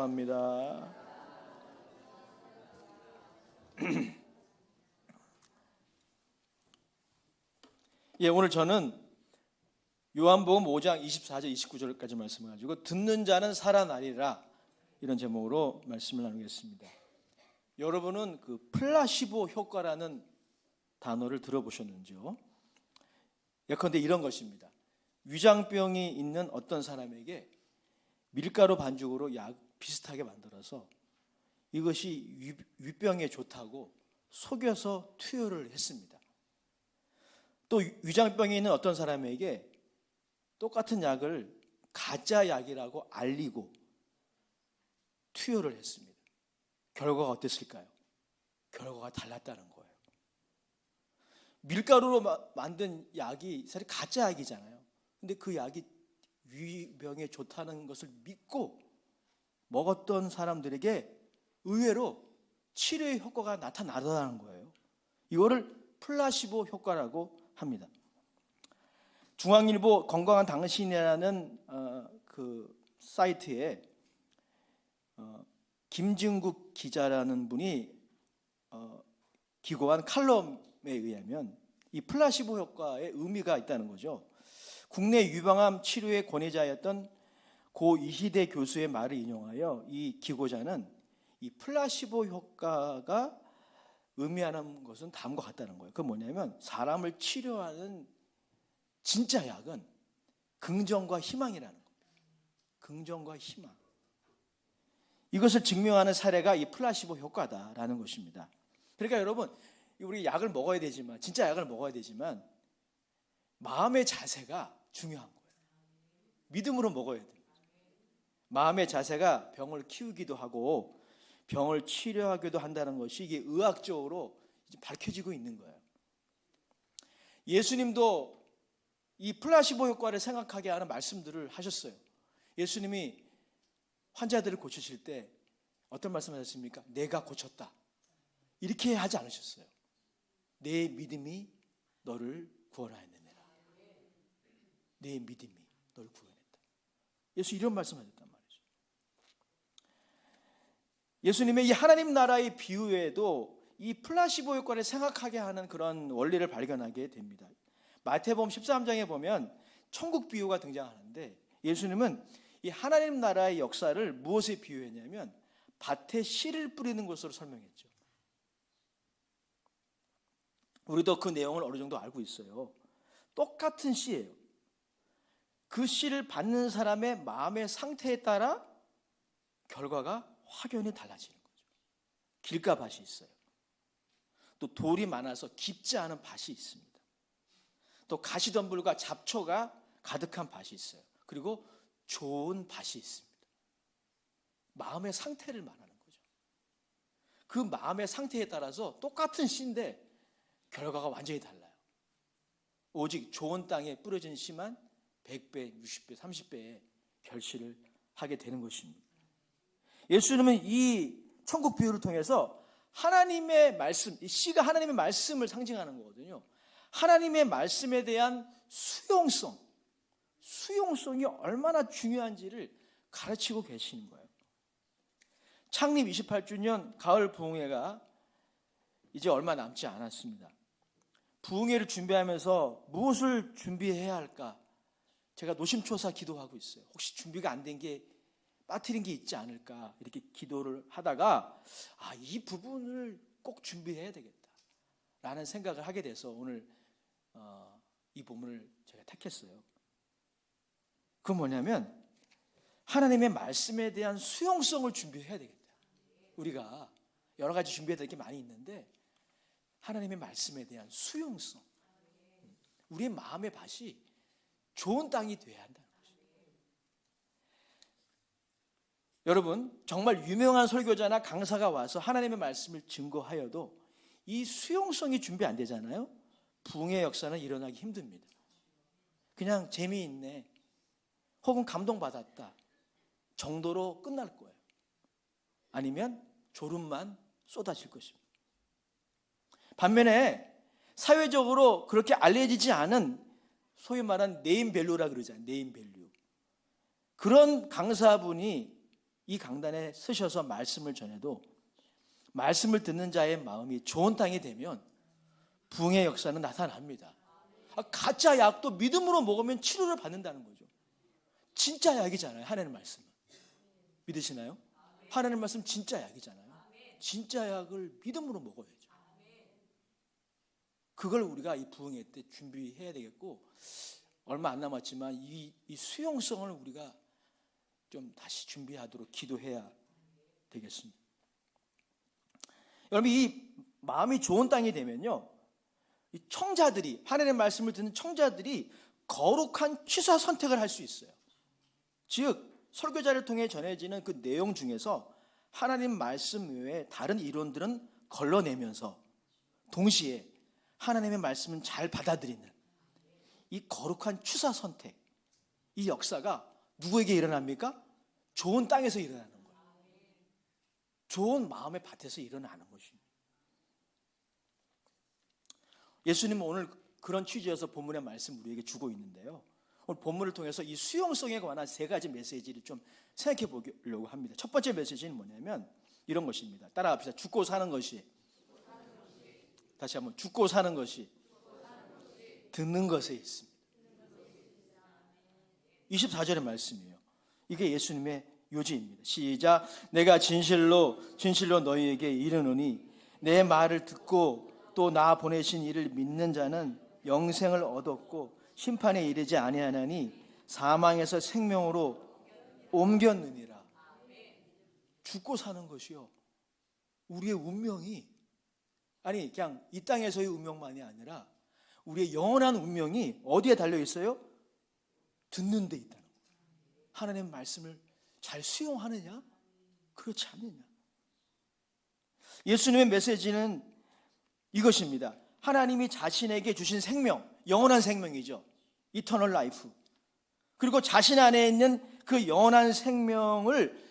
감사합니다. 예, 오늘 저는 요한복음 5장 24절 29절까지 말씀을 가지고 듣는 자는 살아나리라, 이런 제목으로 말씀을 나누겠습니다. 여러분은 그 플라시보 효과라는 단어를 들어보셨는지요? 예컨대 이런 것입니다. 위장병이 있는 어떤 사람에게 밀가루 반죽으로 약 비슷하게 만들어서 이것이 위병에 좋다고 속여서 투여를 했습니다. 또 위장병이 있는 어떤 사람에게 똑같은 약을 가짜 약이라고 알리고 투여를 했습니다. 결과가 어땠을까요? 결과가 달랐다는 거예요. 밀가루로 만든 약이 사실 가짜 약이잖아요. 근데 그 약이 위병에 좋다는 것을 믿고 먹었던 사람들에게 의외로 치료의 효과가 나타나더라는 거예요. 이거를 플라시보 효과라고 합니다. 중앙일보 건강한 당신이라는 그 사이트에 김증국 기자라는 분이 기고한 칼럼에 의하면 이 플라시보 효과의 의미가 있다는 거죠. 국내 유방암 치료의 권위자였던 고 이희대 교수의 말을 인용하여 이 기고자는 이 플라시보 효과가 의미하는 것은 다음과 같다는 거예요. 그건 뭐냐면 사람을 치료하는 진짜 약은 긍정과 희망이라는 겁니다. 긍정과 희망. 이것을 증명하는 사례가 이 플라시보 효과다라는 것입니다. 그러니까 여러분, 우리 약을 먹어야 되지만, 진짜 약을 먹어야 되지만 마음의 자세가 중요한 거예요. 믿음으로 먹어야 돼요. 마음의 자세가 병을 키우기도 하고 병을 치료하기도 한다는 것이 이게 의학적으로 이제 밝혀지고 있는 거예요. 예수님도 이 플라시보 효과를 생각하게 하는 말씀들을 하셨어요. 예수님이 환자들을 고치실 때 어떤 말씀하셨습니까? 내가 고쳤다, 이렇게 하지 않으셨어요. 내 믿음이 너를 구원하였느니라. 내 믿음이 너를 구원했다. 예수 이런 말씀하셨단 말이죠. 예수님의 이 하나님 나라의 비유에도 이 플라시보 효과를 생각하게 하는 그런 원리를 발견하게 됩니다. 마태복음 13장에 보면 천국 비유가 등장하는데 예수님은 이 하나님 나라의 역사를 무엇에 비유했냐면 밭에 씨를 뿌리는 것으로 설명했죠. 우리도 그 내용을 어느 정도 알고 있어요. 똑같은 씨예요. 그 씨를 받는 사람의 마음의 상태에 따라 결과가 확연히 달라지는 거죠. 길가 밭이 있어요. 또 돌이 많아서 깊지 않은 밭이 있습니다. 또 가시덤불과 잡초가 가득한 밭이 있어요. 그리고 좋은 밭이 있습니다. 마음의 상태를 말하는 거죠. 그 마음의 상태에 따라서 똑같은 씨인데 결과가 완전히 달라요. 오직 좋은 땅에 뿌려진 씨만 100배, 60배, 30배의 결실을 하게 되는 것입니다. 예수님은 이 천국 비유를 통해서 하나님의 말씀, 이 씨가 하나님의 말씀을 상징하는 거거든요. 하나님의 말씀에 대한 수용성이 얼마나 중요한지를 가르치고 계시는 거예요. 창립 28주년 가을 부흥회가 이제 얼마 남지 않았습니다. 부흥회를 준비하면서 무엇을 준비해야 할까? 제가 노심초사 기도하고 있어요. 혹시 준비가 안 된 게 빠뜨린 게 있지 않을까? 이렇게 기도를 하다가 이 부분을 꼭 준비해야 되겠다라는 생각을 하게 돼서 오늘 이 본문을 제가 택했어요. 그건 뭐냐면 하나님의 말씀에 대한 수용성을 준비해야 되겠다. 우리가 여러 가지 준비해야 될 게 많이 있는데 하나님의 말씀에 대한 수용성, 우리의 마음의 밭이 좋은 땅이 돼야 한다는 것이죠. 여러분, 정말 유명한 설교자나 강사가 와서 하나님의 말씀을 증거하여도 이 수용성이 준비 안 되잖아요. 부흥의 역사는 일어나기 힘듭니다. 그냥 재미있네, 혹은 감동받았다 정도로 끝날 거예요. 아니면 졸음만 쏟아질 것입니다. 반면에 사회적으로 그렇게 알려지지 않은 소위 말하는 네임밸류라 그러잖아요. 네임밸류. 그런 강사분이 이 강단에 서셔서 말씀을 전해도 말씀을 듣는 자의 마음이 좋은 땅이 되면 부흥의 역사는 나타납니다. 가짜 약도 믿음으로 먹으면 치료를 받는다는 거죠. 진짜 약이잖아요. 하나님의 말씀은. 믿으시나요? 하나님의 말씀 진짜 약이잖아요. 진짜 약을 믿음으로 먹어야죠. 그걸 우리가 이 부흥회 때 준비해야 되겠고, 얼마 안 남았지만 이 수용성을 우리가 좀 다시 준비하도록 기도해야 되겠습니다. 여러분, 이 마음이 좋은 땅이 되면요, 이 청자들이, 하나님의 말씀을 듣는 청자들이 거룩한 취사 선택을 할 수 있어요. 즉 설교자를 통해 전해지는 그 내용 중에서 하나님 말씀 외에 다른 이론들은 걸러내면서 동시에 하나님의 말씀은 잘 받아들이는 이 거룩한 취사 선택, 이 역사가 누구에게 일어납니까? 좋은 땅에서 일어나는 거예요. 좋은 마음의 밭에서 일어나는 것입니다. 예수님은 오늘 그런 취지에서 본문의 말씀 우리에게 주고 있는데요, 오늘 본문을 통해서 이 수용성에 관한 세 가지 메시지를 좀 생각해 보려고 합니다. 첫 번째 메시지는 뭐냐면 이런 것입니다. 따라합시다. 죽고 사는 것이, 다시 한번, 죽고 사는 것이 듣는 것에 있습니다. 24절의 말씀이에요. 이게 예수님의 요지입니다. 시작. 내가 진실로 너희에게 이르노니 내 말을 듣고 또 나 보내신 이를 믿는 자는 영생을 얻었고 심판에 이르지 아니하나니 사망에서 생명으로 옮겼느니라. 죽고 사는 것이요, 우리의 운명이, 아니 그냥 이 땅에서의 운명만이 아니라 우리의 영원한 운명이 어디에 달려 있어요? 듣는 데 있다는 거예요. 하나님의 말씀을 잘 수용하느냐, 그렇지 않느냐. 예수님의 메시지는 이것입니다. 하나님이 자신에게 주신 생명, 영원한 생명이죠. 이터널 라이프. 그리고 자신 안에 있는 그 영원한 생명을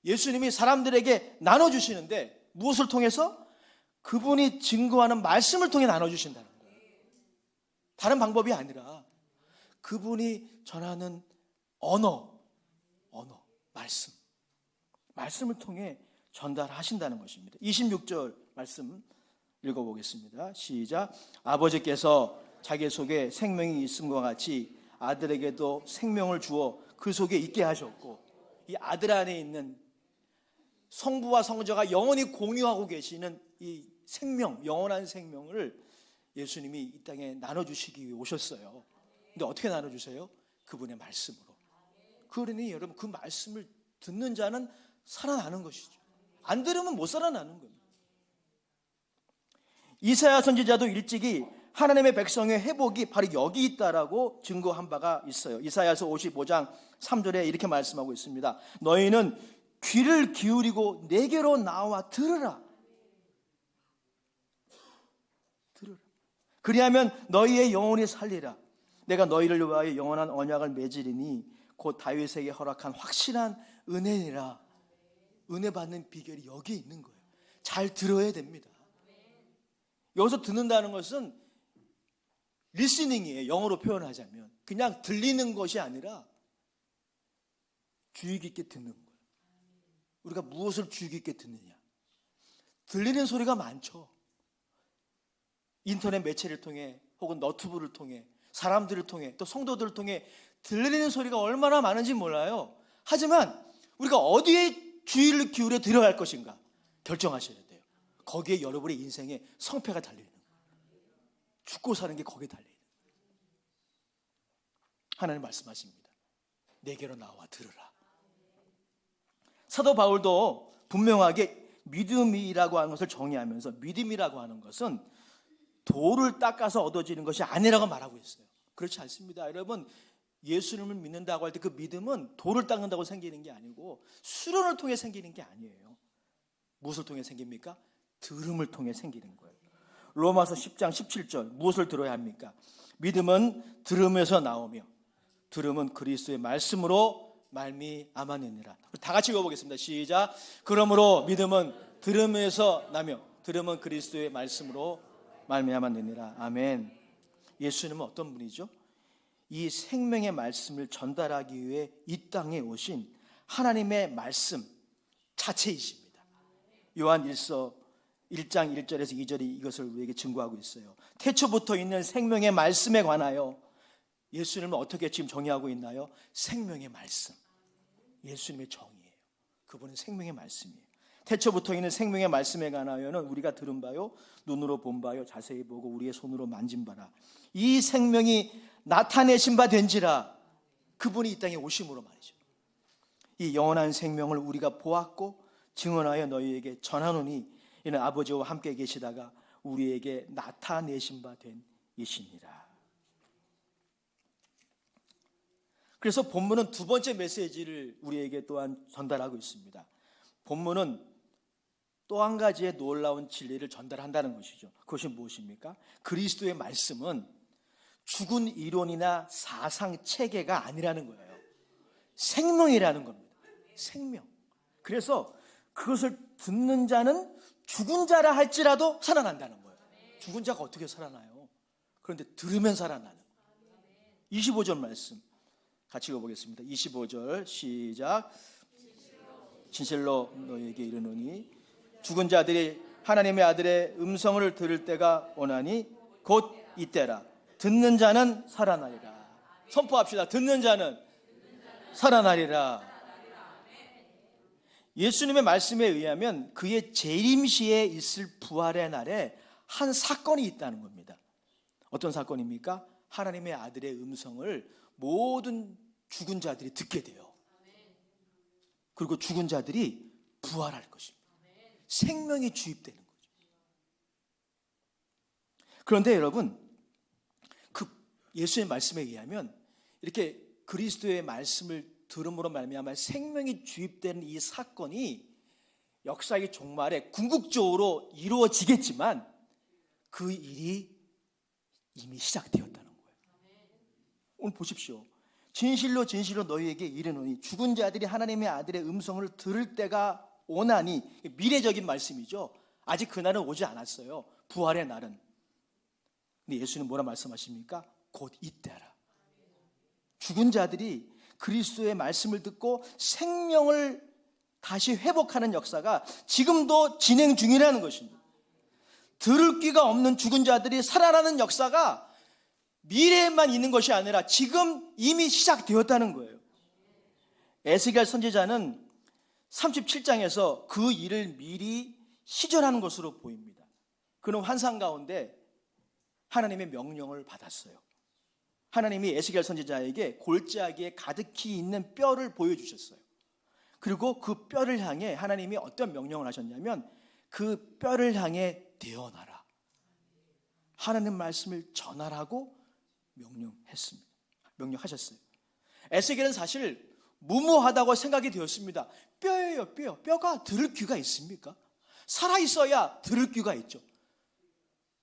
예수님이 사람들에게 나눠주시는데 무엇을 통해서? 그분이 증거하는 말씀을 통해 나눠주신다는 거예요. 다른 방법이 아니라 그분이 전하는 언어, 말씀을 통해 전달하신다는 것입니다. 26절 말씀 읽어보겠습니다. 시작. 아버지께서 자기 속에 생명이 있음과 같이 아들에게도 생명을 주어 그 속에 있게 하셨고, 이 아들 안에 있는 성부와 성자가 영원히 공유하고 계시는 이 생명, 영원한 생명을 예수님이 이 땅에 나눠주시기 위해 오셨어요. 근데 어떻게 나눠주세요? 그분의 말씀으로. 그러니 여러분, 그 말씀을 듣는 자는 살아나는 것이죠. 안 들으면 못 살아나는 겁니다. 이사야 선지자도 일찍이 하나님의 백성의 회복이 바로 여기 있다라고 증거한 바가 있어요. 이사야서 55장 3절에 이렇게 말씀하고 있습니다. 너희는 귀를 기울이고 내게로 나와 들으라. 그리하면 너희의 영혼이 살리라. 내가 너희를 위하여 영원한 언약을 맺으리니 곧 다윗에게 허락한 확실한 은혜니라. 은혜 받는 비결이 여기에 있는 거예요. 잘 들어야 됩니다. 여기서 듣는다는 것은 리스닝이에요. 영어로 표현하자면 그냥 들리는 것이 아니라 주의 깊게 듣는 거예요. 우리가 무엇을 주의 깊게 듣느냐. 들리는 소리가 많죠. 인터넷 매체를 통해 혹은 너튜브를 통해 사람들을 통해 또 성도들을 통해 들리는 소리가 얼마나 많은지 몰라요. 하지만 우리가 어디에 주의를 기울여 들어갈 것인가 결정하셔야 돼요. 거기에 여러분의 인생의 성패가 달려있는 거예요. 죽고 사는 게 거기에 달려있는 거예요. 하나님 말씀하십니다. 내게로 나와 들으라. 사도 바울도 분명하게 믿음이라고 하는 것을 정의하면서 믿음이라고 하는 것은 돌을 닦아서 얻어지는 것이 아니라고 말하고 있어요. 그렇지 않습니다. 여러분, 예수님을 믿는다고 할 때 그 믿음은 돌을 닦는다고 생기는 게 아니고 수련을 통해 생기는 게 아니에요. 무엇을 통해 생깁니까? 들음을 통해 생기는 거예요. 로마서 10장 17절 무엇을 들어야 합니까? 믿음은 들음에서 나오며 들음은 그리스도의 말씀으로 말미암았느니라. 다 같이 읽어보겠습니다. 시작. 그러므로 믿음은 들음에서 나며 들음은 그리스도의 말씀으로 말미암았느니라. 아멘. 예수님은 어떤 분이죠? 이 생명의 말씀을 전달하기 위해 이 땅에 오신 하나님의 말씀, 자체이십니다. 요한 1장 1절에서 2절이 이것을 우리에게 증거하고 있어요. 태초부터 있는 생명의 말씀에 관하여 예수님을 어떻게 지금 정의하고 있나요? 생명의 말씀. 예수님의 정의예요. 그분은 생명의 말씀이에요. 태초부터 있는 생명의 말씀에 관하여는 우리가 들은 바요, 눈으로 본 바요, 자세히 보고 우리의 손으로 만진 바라. 이 생명이 나타내신 바 된지라. 그분이 이 땅에 오심으로 말이죠. 이 영원한 생명을 우리가 보았고 증언하여 너희에게 전하노니 이는 아버지와 함께 계시다가 우리에게 나타내신 바 된 이시니라. 그래서 본문은 두 번째 메시지를 우리에게 또한 전달하고 있습니다. 본문은 또 한 가지의 놀라운 진리를 전달한다는 것이죠. 그것이 무엇입니까? 그리스도의 말씀은 죽은 이론이나 사상 체계가 아니라는 거예요. 생명이라는 겁니다. 생명. 그래서 그것을 듣는 자는 죽은 자라 할지라도 살아난다는 거예요. 죽은 자가 어떻게 살아나요? 그런데 들으면 살아나는. 25절 말씀 같이 읽어보겠습니다. 25절 시작. 진실로 너희에게 이르노니 죽은 자들이 하나님의 아들의 음성을 들을 때가 오나니 곧 이때라. 듣는 자는 살아나리라. 선포합시다. 듣는 자는 살아나리라. 예수님의 말씀에 의하면 그의 재림시에 있을 부활의 날에 한 사건이 있다는 겁니다. 어떤 사건입니까? 하나님의 아들의 음성을 모든 죽은 자들이 듣게 돼요. 그리고 죽은 자들이 부활할 것입니다. 생명이 주입되는 거죠. 그런데 여러분, 그 예수의 말씀에 의하면 이렇게 그리스도의 말씀을 들음으로 말미암아 생명이 주입되는 이 사건이 역사의 종말에 궁극적으로 이루어지겠지만 그 일이 이미 시작되었다는 거예요. 오늘 보십시오. 진실로 진실로 너희에게 이르노니 죽은 자들이 하나님의 아들의 음성을 들을 때가 오나니. 미래적인 말씀이죠. 아직 그날은 오지 않았어요. 부활의 날은. 근데 예수는 뭐라 말씀하십니까? 곧 이때라. 죽은 자들이 그리스도의 말씀을 듣고 생명을 다시 회복하는 역사가 지금도 진행 중이라는 것입니다. 들을 귀가 없는 죽은 자들이 살아나는 역사가 미래에만 있는 것이 아니라 지금 이미 시작되었다는 거예요. 에스겔 선지자는 37장에서 그 일을 미리 시전하는 것으로 보입니다. 그는 환상 가운데 하나님의 명령을 받았어요. 하나님이 에스겔 선지자에게 골짜기에 가득히 있는 뼈를 보여주셨어요. 그리고 그 뼈를 향해 하나님이 어떤 명령을 하셨냐면 그 뼈를 향해 대언하라. 하나님 말씀을 전하라고 명령했습니다. 명령하셨어요. 에스겔은 사실 무모하다고 생각이 되었습니다. 뼈예요, 뼈. 뼈가 들을 귀가 있습니까? 살아있어야 들을 귀가 있죠.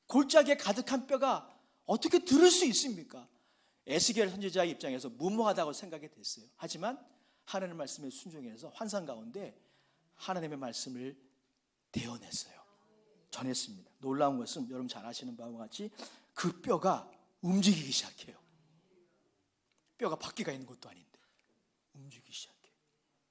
골짜기에 가득한 뼈가 어떻게 들을 수 있습니까? 에스겔 선지자의 입장에서 무모하다고 생각이 됐어요. 하지만 하나님의 말씀에 순종해서 환상 가운데 하나님의 말씀을 대언했어요. 전했습니다. 놀라운 것은 여러분 잘 아시는 바와 같이 그 뼈가 움직이기 시작해요. 뼈가 바퀴가 있는 것도 아닌데 움직이기 시작해요.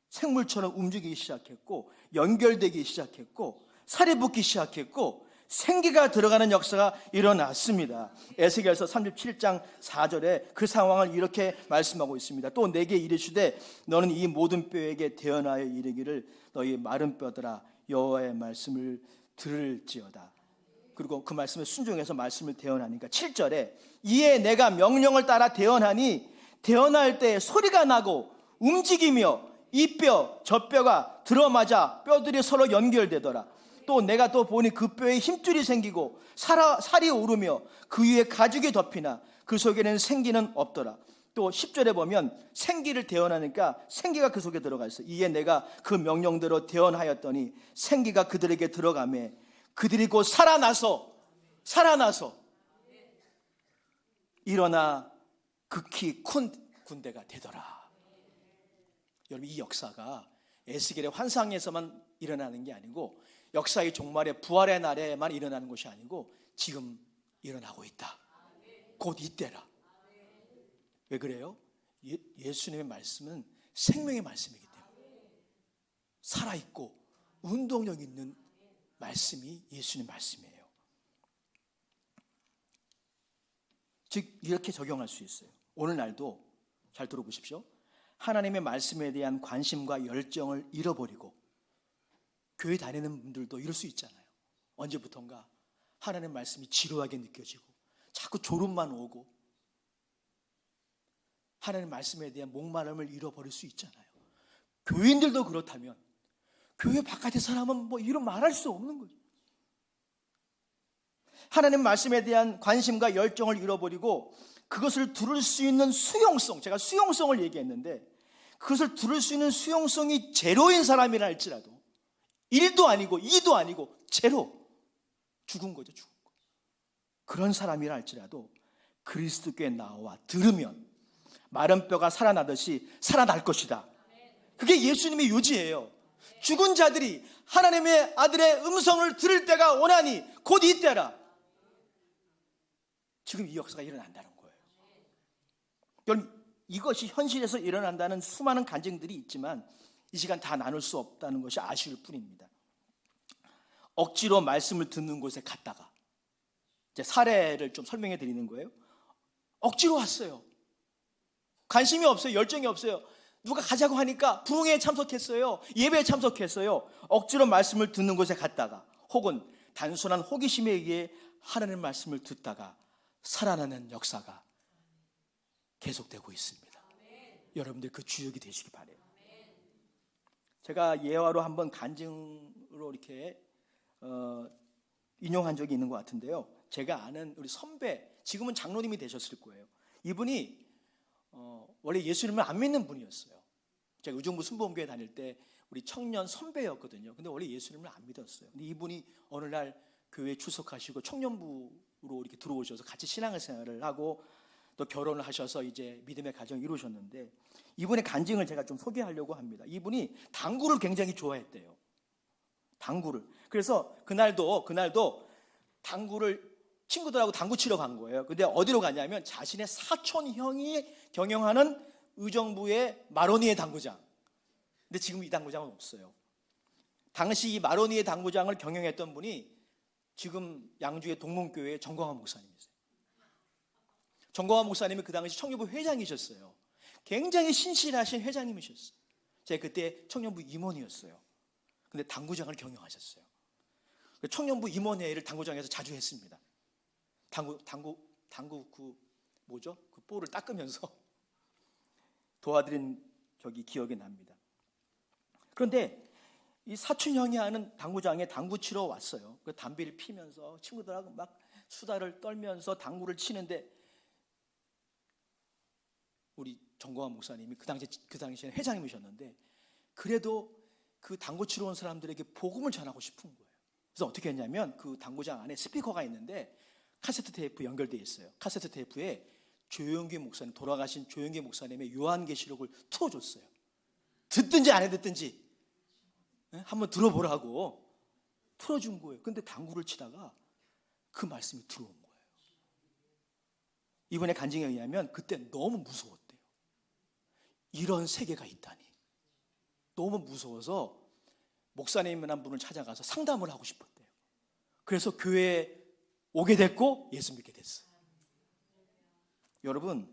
생물처럼 움직이기 시작했고 연결되기 시작했고 살이 붙기 시작했고 생기가 들어가는 역사가 일어났습니다. 에스겔서 37장 4절에 그 상황을 이렇게 말씀하고 있습니다. 또 내게 이르시되 너는 이 모든 뼈에게 대언하여 이르기를 너희 마른 뼈들아 여호와의 말씀을 들을지어다. 그리고 그 말씀에 순종해서 말씀을 대언하니까 7절에 이에 내가 명령을 따라 대언하니 대언할 때 소리가 나고 움직이며 이 뼈 저 뼈가 들어맞아 뼈들이 서로 연결되더라. 또 내가 또 보니 그 뼈에 힘줄이 생기고 살이 오르며 그 위에 가죽이 덮이나 그 속에는 생기는 없더라. 또 10절에 보면 생기를 대언하니까 생기가 그 속에 들어가 있어요. 이에 내가 그 명령대로 대언하였더니 생기가 그들에게 들어가매 그들이 곧 살아나서 일어나 극히 큰 군대가 되더라. 여러분 이 역사가 에스겔의 환상에서만 일어나는 게 아니고 역사의 종말에 부활의 날에만 일어나는 것이 아니고 지금 일어나고 있다. 곧 이때라. 왜 그래요? 예수님의 말씀은 생명의 말씀이기 때문에 살아있고 운동력 있는 말씀이 예수님 말씀이에요. 즉 이렇게 적용할 수 있어요. 오늘날도 잘 들어보십시오. 하나님의 말씀에 대한 관심과 열정을 잃어버리고 교회 다니는 분들도 이럴 수 있잖아요. 언제부턴가 하나님의 말씀이 지루하게 느껴지고 자꾸 졸음만 오고 하나님의 말씀에 대한 목마름을 잃어버릴 수 있잖아요. 교인들도 그렇다면 교회 바깥의 사람은 뭐 이런 말할 수 없는 거죠. 하나님 말씀에 대한 관심과 열정을 잃어버리고 그것을 들을 수 있는 수용성, 제가 수용성을 얘기했는데 그것을 들을 수 있는 수용성이 제로인 사람이라 할지라도 1도 아니고 2도 아니고 제로, 죽은 거죠. 죽은 거. 그런 사람이라 할지라도 그리스도께 나와 들으면 마른 뼈가 살아나듯이 살아날 것이다. 그게 예수님의 요지예요. 죽은 자들이 하나님의 아들의 음성을 들을 때가 오나니 곧 이때라. 지금 이 역사가 일어난다는 거예요. 여러분, 이것이 현실에서 일어난다는 수많은 간증들이 있지만 이 시간 다 나눌 수 없다는 것이 아쉬울 뿐입니다. 억지로 말씀을 듣는 곳에 갔다가, 이제 사례를 좀 설명해 드리는 거예요. 억지로 왔어요. 관심이 없어요. 열정이 없어요. 누가 가자고 하니까 부흥회에 참석했어요. 예배에 참석했어요. 억지로 말씀을 듣는 곳에 갔다가 혹은 단순한 호기심에 의해 하나님의 말씀을 듣다가 살아나는 역사가 계속되고 있습니다. 여러분들 그 주역이 되시기 바라요. 제가 예화로 한번 간증으로 이렇게 인용한 적이 있는 것 같은데요. 제가 아는 우리 선배, 지금은 장로님이 되셨을 거예요. 이분이 원래 예수님을 안 믿는 분이었어요. 제가 의정부 순복음교회 다닐 때 우리 청년 선배였거든요. 근데 원래 예수님을 안 믿었어요. 근데 이분이 어느 날 교회에 출석하시고 청년부로 이렇게 들어오셔서 같이 신앙생활을 하고 또 결혼을 하셔서 이제 믿음의 가정을 이루셨는데, 이분의 간증을 제가 좀 소개하려고 합니다. 이분이 당구를 굉장히 좋아했대요. 당구를. 그래서 그날도 당구를 친구들하고 당구 치러 간 거예요. 근데 어디로 가냐면 자신의 사촌 형이 경영하는 의정부의 마로니에 당구장. 근데 지금 이 당구장은 없어요. 당시 이 마로니에 당구장을 경영했던 분이 지금 양주의 동문교회의 정광환 목사님이세요. 정광환 목사님이 그 당시 청년부 회장이셨어요. 굉장히 신실하신 회장님이셨어요. 제가 그때 청년부 임원이었어요. 근데 당구장을 경영하셨어요. 청년부 임원회의를 당구장에서 자주 했습니다. 당구 그 볼을 닦으면서 도와드린 적이 기억이 납니다. 그런데 이 사촌 형이 하는 당구장에 당구 치러 왔어요. 그 담배를 피면서 친구들하고 막 수다를 떨면서 당구를 치는데 우리 정광환 목사님이 그 당시에는 회장님이셨는데 그래도 그 당구 치러 온 사람들에게 복음을 전하고 싶은 거예요. 그래서 어떻게 했냐면 그 당구장 안에 스피커가 있는데 카세트 테이프 연결되어 있어요. 카세트 테이프에 조용기 목사님, 돌아가신 조용기 목사님의 요한계시록을 틀어줬어요. 듣든지 안 듣든지 한번 들어보라고 틀어준 거예요. 근데 당구를 치다가 그 말씀이 들어온 거예요. 이번에 간증에 의하면 그때 너무 무서웠대요. 이런 세계가 있다니. 너무 무서워서 목사님 한 분을 찾아가서 상담을 하고 싶었대요. 그래서 교회에 오게 됐고 예수 믿게 됐어요. 여러분,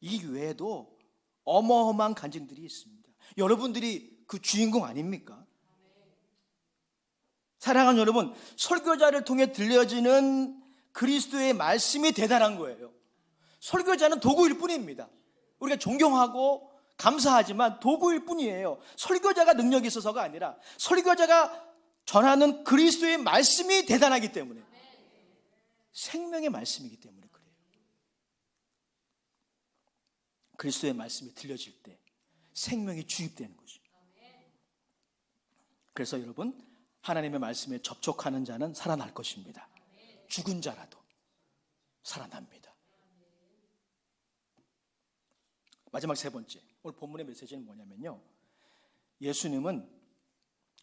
이 외에도 어마어마한 간증들이 있습니다. 여러분들이 그 주인공 아닙니까? 사랑하는 여러분, 설교자를 통해 들려지는 그리스도의 말씀이 대단한 거예요. 설교자는 도구일 뿐입니다. 우리가 존경하고 감사하지만 도구일 뿐이에요. 설교자가 능력이 있어서가 아니라 설교자가 전하는 그리스도의 말씀이 대단하기 때문에, 생명의 말씀이기 때문에 그래요. 그리스도의 말씀이 들려질 때 생명이 주입되는 거죠. 그래서 여러분, 하나님의 말씀에 접촉하는 자는 살아날 것입니다. 죽은 자라도 살아납니다. 마지막 세 번째, 오늘 본문의 메시지는 뭐냐면요, 예수님은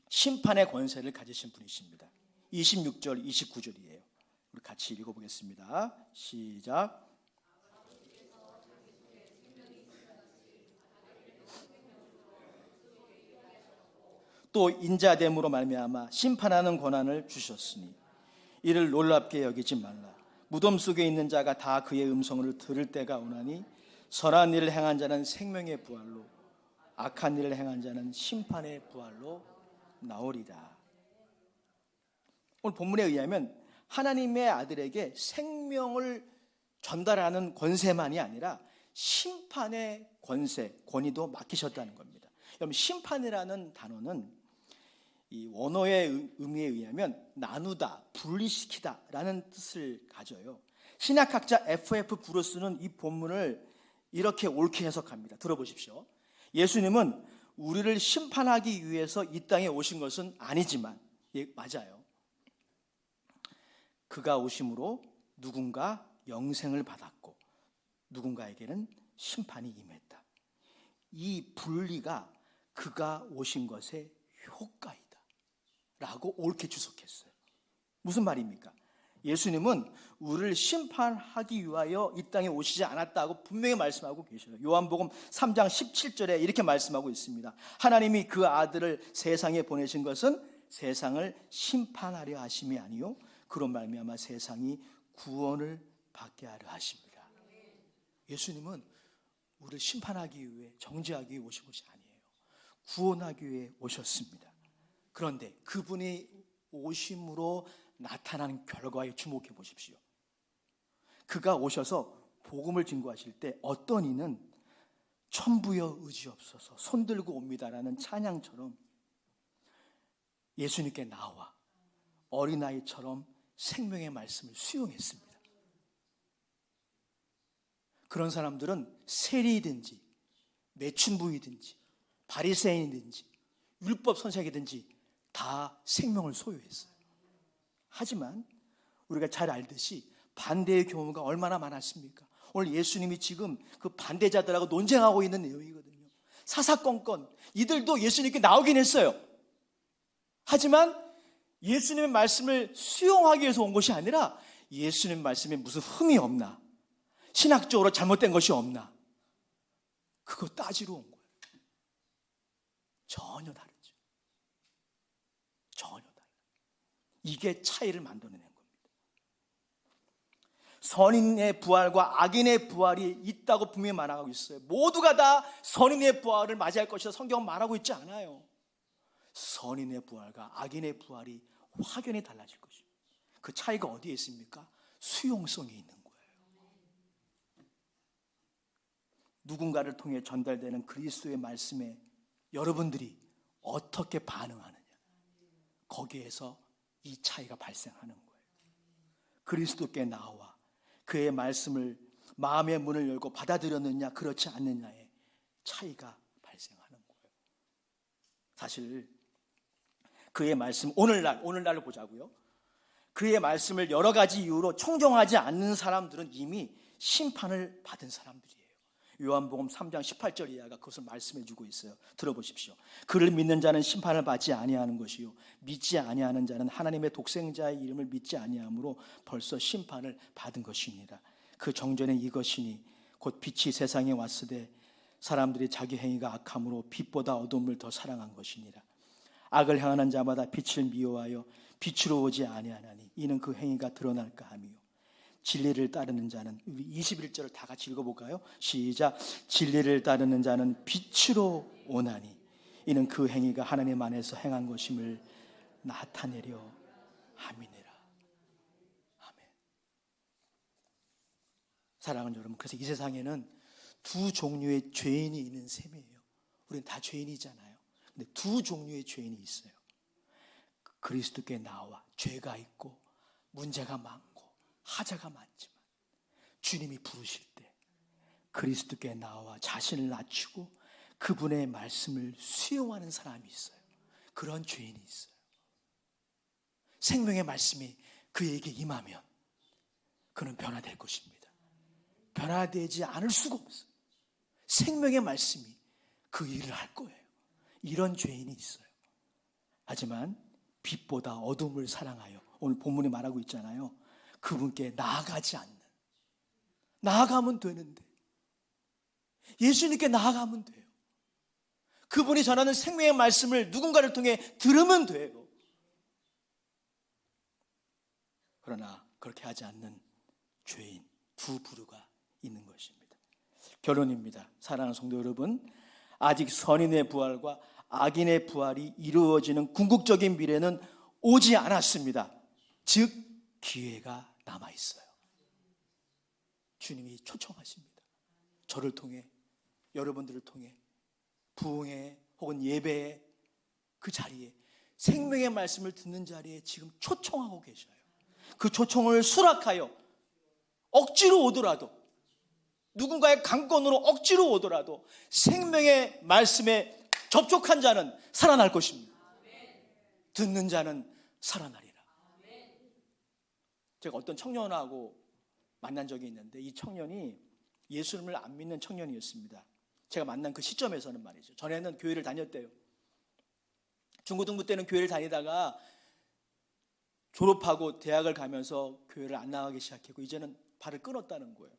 심판의 권세를 가지신 분이십니다. 26절, 29절이에요. 우리 같이 읽어보겠습니다. 시작. 또 인자됨으로 말미암아 심판하는 권한을 주셨으니 이를 놀랍게 여기지 말라. 무덤 속에 있는 자가 다 그의 음성을 들을 때가 오나니 선한 일을 행한 자는 생명의 부활로 악한 일을 행한 자는 심판의 부활로 나오리라. 오늘 본문에 의하면 하나님의 아들에게 생명을 전달하는 권세만이 아니라 심판의 권세, 권위도 맡기셨다는 겁니다. 여러분, 심판이라는 단어는 이 원어의 의미에 의하면 나누다, 분리시키다 라는 뜻을 가져요. 신약학자 F.F. 브루스는 이 본문을 이렇게 옳게 해석합니다. 들어보십시오. 예수님은 우리를 심판하기 위해서 이 땅에 오신 것은 아니지만, 예, 맞아요. 그가 오심으로 누군가 영생을 받았고 누군가에게는 심판이 임했다. 이 분리가 그가 오신 것의 효과이다 라고 옳게 주석했어요. 무슨 말입니까? 예수님은 우리를 심판하기 위하여 이 땅에 오시지 않았다고 분명히 말씀하고 계셔요. 요한복음 3장 17절에 이렇게 말씀하고 있습니다. 하나님이 그 아들을 세상에 보내신 것은 세상을 심판하려 하심이 아니요 그로 말미암아 세상이 구원을 받게 하려 하십니다. 예수님은 우리를 심판하기 위해, 정죄하기 위해 오신 것이 아니에요. 구원하기 위해 오셨습니다. 그런데 그분이 오심으로 나타나는 결과에 주목해 보십시오. 그가 오셔서 복음을 증거하실 때 어떤 이는 천부여 의지없어서 손들고 옵니다라는 찬양처럼 예수님께 나와 어린아이처럼 생명의 말씀을 수용했습니다. 그런 사람들은 세리이든지 매춘부이든지 바리새인이든지 율법 선생이든지 다 생명을 소유했어요. 하지만 우리가 잘 알듯이 반대의 경우가 얼마나 많았습니까? 오늘 예수님이 지금 그 반대자들하고 논쟁하고 있는 내용이거든요. 사사건건 이들도 예수님께 나오긴 했어요. 하지만 예수님의 말씀을 수용하기 위해서 온 것이 아니라 예수님 말씀에 무슨 흠이 없나, 신학적으로 잘못된 것이 없나, 그거 따지러 온 거예요. 전혀 다르죠. 전혀 달라요. 이게 차이를 만들어내는 겁니다. 선인의 부활과 악인의 부활이 있다고 분명히 말하고 있어요. 모두가 다 선인의 부활을 맞이할 것이다 성경은 말하고 있지 않아요. 선인의 부활과 악인의 부활이 확연히 달라질 것입니다. 그 차이가 어디에 있습니까? 수용성이 있는 거예요. 누군가를 통해 전달되는 그리스도의 말씀에 여러분들이 어떻게 반응하느냐, 거기에서 이 차이가 발생하는 거예요. 그리스도께 나와 그의 말씀을 마음의 문을 열고 받아들였느냐 그렇지 않느냐의 차이가 발생하는 거예요. 사실 그의 말씀, 오늘날을 보자고요. 그의 말씀을 여러 가지 이유로 청정하지 않는 사람들은 이미 심판을 받은 사람들이에요. 요한복음 3장 18절 이하가 그것을 말씀해 주고 있어요. 들어보십시오. 그를 믿는 자는 심판을 받지 아니하는 것이요 믿지 아니하는 자는 하나님의 독생자의 이름을 믿지 아니하므로 벌써 심판을 받은 것입니다. 그 정죄는 이것이니 곧 빛이 세상에 왔으되 사람들이 자기 행위가 악함으로 빛보다 어둠을 더 사랑한 것이니라. 악을 행하는 자마다 빛을 미워하여 빛으로 오지 아니하나니 이는 그 행위가 드러날까 하며 진리를 따르는 자는, 우리 21절을 다 같이 읽어볼까요? 시작. 진리를 따르는 자는 빛으로 오나니 이는 그 행위가 하나님 안에서 행한 것임을 나타내려 함이니라. 아멘. 사랑하는 여러분, 그래서 이 세상에는 두 종류의 죄인이 있는 셈이에요. 우리는 다 죄인이잖아요. 근데 두 종류의 죄인이 있어요. 그리스도께 나와 죄가 있고 문제가 많고 하자가 많지만 주님이 부르실 때 그리스도께 나와 자신을 낮추고 그분의 말씀을 수용하는 사람이 있어요. 그런 죄인이 있어요. 생명의 말씀이 그에게 임하면 그는 변화될 것입니다. 변화되지 않을 수가 없어요. 생명의 말씀이 그 일을 할 거예요. 이런 죄인이 있어요. 하지만 빛보다 어둠을 사랑하여, 오늘 본문이 말하고 있잖아요. 그분께 나아가지 않는, 나아가면 되는데, 예수님께 나아가면 돼요. 그분이 전하는 생명의 말씀을 누군가를 통해 들으면 돼요. 그러나 그렇게 하지 않는 죄인 두 부류가 있는 것입니다. 결론입니다. 사랑하는 성도 여러분, 아직 선인의 부활과 악인의 부활이 이루어지는 궁극적인 미래는 오지 않았습니다. 즉 기회가 남아있어요. 주님이 초청하십니다. 저를 통해, 여러분들을 통해 부흥회 혹은 예배의 그 자리에, 생명의 말씀을 듣는 자리에 지금 초청하고 계셔요. 그 초청을 수락하여 억지로 오더라도, 누군가의 강권으로 억지로 오더라도 생명의 말씀에 접촉한 자는 살아날 것입니다. 듣는 자는 살아나리라. 제가 어떤 청년하고 만난 적이 있는데, 이 청년이 예수님을 안 믿는 청년이었습니다. 제가 만난 그 시점에서는 말이죠. 전에는 교회를 다녔대요. 중고등부 때는 교회를 다니다가 졸업하고 대학을 가면서 교회를 안 나가기 시작했고 이제는 발을 끊었다는 거예요.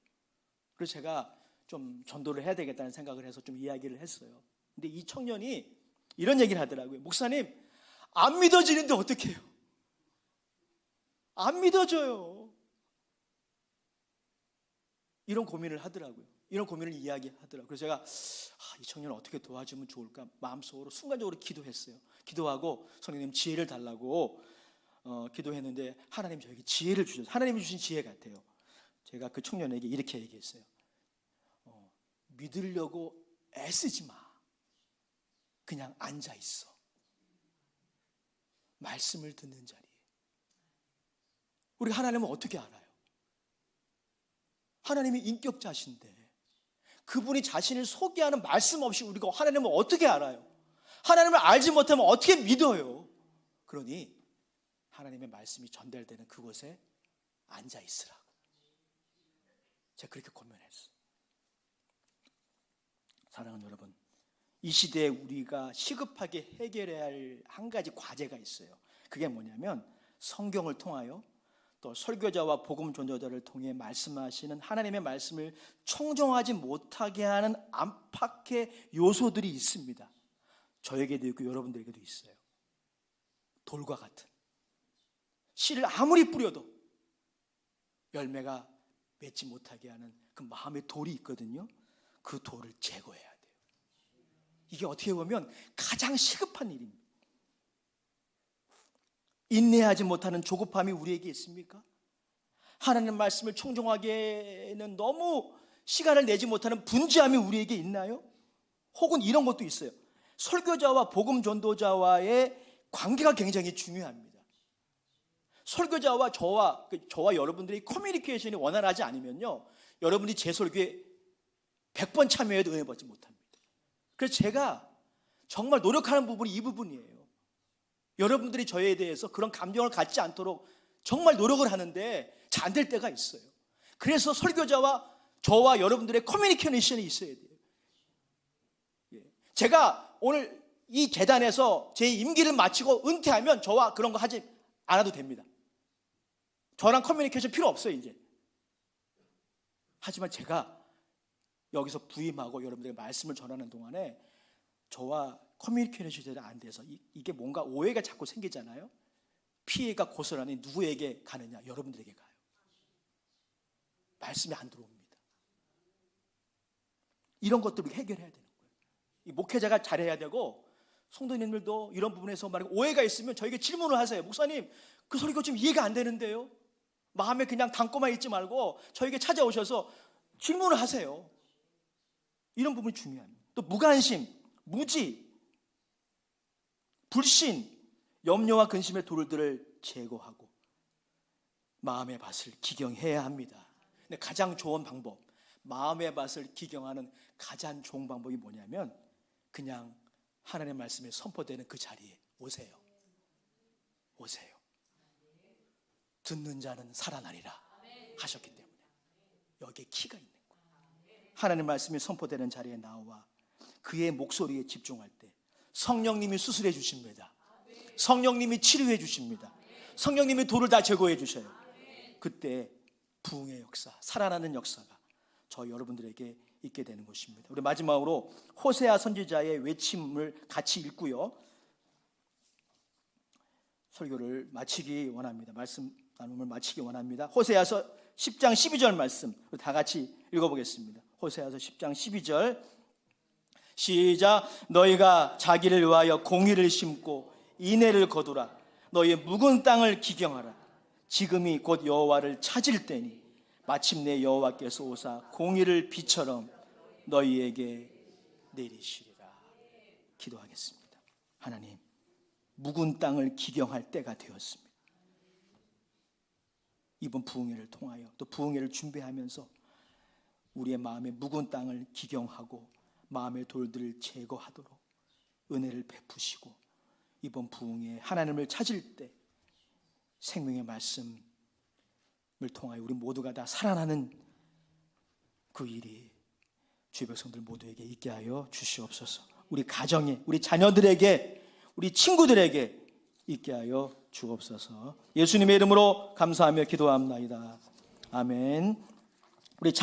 그래서 제가 좀 전도를 해야 되겠다는 생각을 해서 좀 이야기를 했어요. 근데 이 청년이 이런 얘기를 하더라고요. 목사님, 안 믿어지는데 어떡해요? 안 믿어져요. 이런 고민을 하더라고요. 이런 고민을 이야기하더라고요. 그래서 제가 이 청년을 어떻게 도와주면 좋을까 마음속으로 순간적으로 기도했어요. 기도하고 성령님 지혜를 달라고 기도했는데 하나님 저에게 지혜를 주셨어요. 하나님이 주신 지혜 같아요. 제가 그 청년에게 이렇게 얘기했어요. 믿으려고 애쓰지 마. 그냥 앉아 있어. 말씀을 듣는 자리에. 우리 하나님은 어떻게 알아요? 하나님이 인격자신데 그분이 자신을 소개하는 말씀 없이 우리가 하나님을 어떻게 알아요? 하나님을 알지 못하면 어떻게 믿어요? 그러니 하나님의 말씀이 전달되는 그곳에 앉아 있으라고. 제가 그렇게 고민했어요. 사랑하는 여러분, 이 시대에 우리가 시급하게 해결해야 할 한 가지 과제가 있어요. 그게 뭐냐면 성경을 통하여 또 설교자와 복음 전도자를 통해 말씀하시는 하나님의 말씀을 청정하지 못하게 하는 안팎의 요소들이 있습니다. 저에게도 있고 여러분들에게도 있어요. 돌과 같은, 씨를 아무리 뿌려도 열매가 맺지 못하게 하는 그 마음의 돌이 있거든요. 그 돌을 제거해야 돼요. 이게 어떻게 보면 가장 시급한 일입니다. 인내하지 못하는 조급함이 우리에게 있습니까? 하나님 말씀을 청정하기에는 너무 시간을 내지 못하는 분주함이 우리에게 있나요? 혹은 이런 것도 있어요. 설교자와 복음 전도자와의 관계가 굉장히 중요합니다. 설교자와 저와 여러분들의 커뮤니케이션이 원활하지 않으면요, 여러분이 제 설교에 100번 참여해도 은혜 받지 못합니다. 그래서 제가 정말 노력하는 부분이 이 부분이에요. 여러분들이 저에 대해서 그런 감정을 갖지 않도록 정말 노력을 하는데 잘 안 될 때가 있어요. 그래서 설교자와 저와 여러분들의 커뮤니케이션이 있어야 돼요. 제가 오늘 이 재단에서 제 임기를 마치고 은퇴하면 저와 그런 거 하지 않아도 됩니다. 저랑 커뮤니케이션 필요 없어요, 이제. 하지만 제가 여기서 부임하고 여러분들에게 말씀을 전하는 동안에 저와 커뮤니케이션이 안 돼서 이게 뭔가 오해가 자꾸 생기잖아요. 피해가 고스란히 누구에게 가느냐? 여러분들에게 가요. 말씀이 안 들어옵니다. 이런 것들을 해결해야 되는 거예요. 이 목회자가 잘해야 되고 성도님들도 이런 부분에서 만약 오해가 있으면 저에게 질문을 하세요. 목사님, 그 소리가 좀 이해가 안 되는데요. 마음에 그냥 담고만 있지 말고 저에게 찾아오셔서 질문을 하세요. 이런 부분이 중요합니다. 또 무관심, 무지, 불신, 염려와 근심의 돌들을 제거하고 마음의 밭을 기경해야 합니다. 근데 가장 좋은 방법, 마음의 밭을 기경하는 가장 좋은 방법이 뭐냐면 그냥 하나님의 말씀에 선포되는 그 자리에 오세요. 오세요. 듣는 자는 살아나리라 하셨기 때문에 여기에 키가 있는 거예요. 하나님의 말씀이 선포되는 자리에 나와 그의 목소리에 집중할 때 성령님이 수술해 주십니다. 성령님이 치료해 주십니다. 성령님이 돌을 다 제거해 주셔요. 그때 부흥의 역사, 살아나는 역사가 저 여러분들에게 있게 되는 것입니다. 우리 마지막으로 호세아 선지자의 외침을 같이 읽고요, 설교를 마치기 원합니다. 말씀 나눔을 마치기 원합니다. 호세아서 10장 12절 말씀 다 같이 읽어보겠습니다. 호세아서 10장 12절 시작. 너희가 자기를 위하여 공의를 심고 인애를 거두라. 너희의 묵은 땅을 기경하라. 지금이 곧 여호와를 찾을 때니 마침내 여호와께서 오사 공의를 비처럼 너희에게 내리시리라. 기도하겠습니다. 하나님, 묵은 땅을 기경할 때가 되었습니다. 이번 부흥회를 통하여 또 부흥회를 준비하면서 우리의 마음의 묵은 땅을 기경하고 마음의 돌들을 제거하도록 은혜를 베푸시고 이번 부흥회에 하나님을 찾을 때 생명의 말씀을 통하여 우리 모두가 다 살아나는 그 일이 주의 백성들 모두에게 있게 하여 주시옵소서. 우리 가정에, 우리 자녀들에게, 우리 친구들에게 있게 하여 주옵소서. 예수님의 이름으로 감사하며 기도합나이다. 아멘. 우리